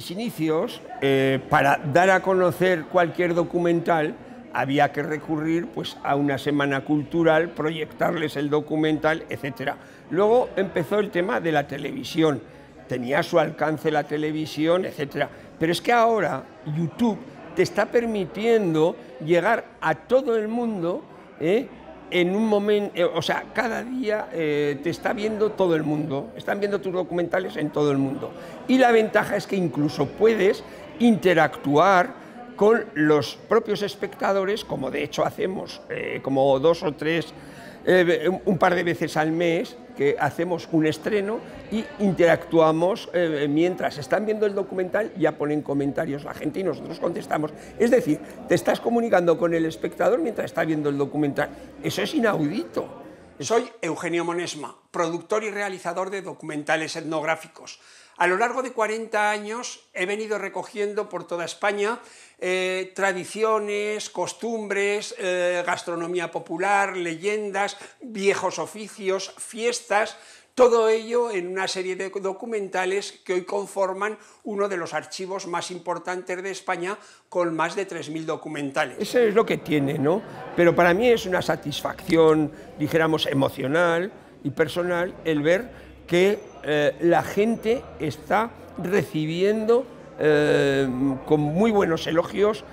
mis inicios, para dar a conocer cualquier documental, había que recurrir pues, a una semana cultural, proyectarles el documental, etc. Luego empezó el tema de la televisión. Tenía a su alcance la televisión, etc. Pero es que ahora YouTube te está permitiendo llegar a todo el mundo, en un momento, o sea, cada día te está viendo todo el mundo, están viendo tus documentales en todo el mundo. Y la ventaja es que incluso puedes interactuar con los propios espectadores, como de hecho hacemos como 2 o 3, un par de veces al mes, que hacemos un estreno y interactuamos mientras están viendo el documental, ya ponen comentarios la gente y nosotros contestamos. Es decir, te estás comunicando con el espectador mientras está viendo el documental. Eso es inaudito. Soy Eugenio Monesma, productor y realizador de documentales etnográficos. A lo largo de 40 años he venido recogiendo por toda España tradiciones, costumbres, gastronomía popular, leyendas, viejos oficios, fiestas, todo ello en una serie de documentales que hoy conforman uno de los archivos más importantes de España, con más de 3.000 documentales. Eso es lo que tiene, ¿no? Pero para mí es una satisfacción, dijéramos, emocional y personal el ver que la gente está recibiendo con muy buenos elogios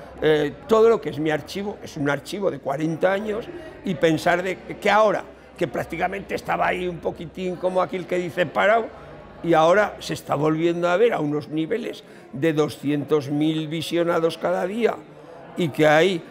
todo lo que es mi archivo. Es un archivo de 40 años y pensar de que ahora, que prácticamente estaba ahí un poquitín como aquel que dice parado, y ahora se está volviendo a ver a unos niveles de 200.000 visionados cada día y que hay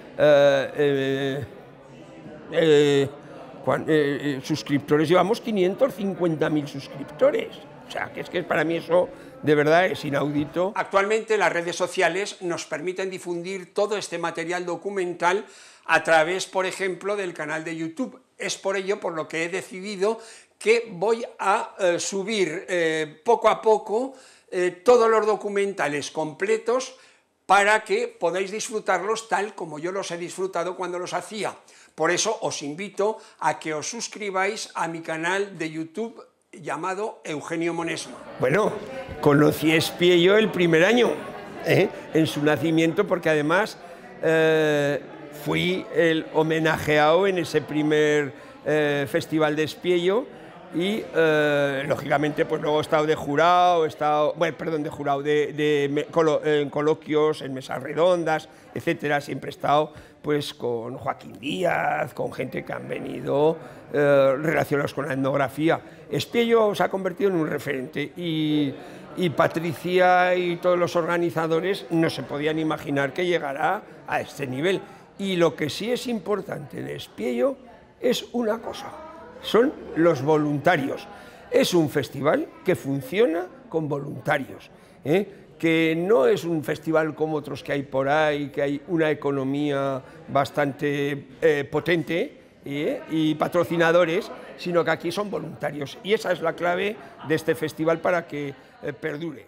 suscriptores, llevamos 550.000 suscriptores. O sea, que es que para mí eso de verdad es inaudito. Actualmente las redes sociales nos permiten difundir todo este material documental a través, por ejemplo, del canal de YouTube. Es por ello por lo que he decidido que voy a subir poco a poco todos los documentales completos para que podáis disfrutarlos tal como yo los he disfrutado cuando los hacía. Por eso os invito a que os suscribáis a mi canal de YouTube llamado Eugenio Monesma. Bueno, conocí a Espiello el primer año, en su nacimiento, porque además fui el homenajeado en ese primer festival de Espiello y, lógicamente, pues luego he estado de jurado, en coloquios, en mesas redondas, etcétera. Siempre he estado pues con Joaquín Díaz, con gente que han venido relacionados con la etnografía. Espiello se ha convertido en un referente y Patricia y todos los organizadores no se podían imaginar que llegara a este nivel. Y lo que sí es importante de Espiello es una cosa: son los voluntarios. Es un festival que funciona con voluntarios, que no es un festival como otros que hay por ahí, que hay una economía bastante potente y patrocinadores, sino que aquí son voluntarios. Y esa es la clave de este festival para que perdure.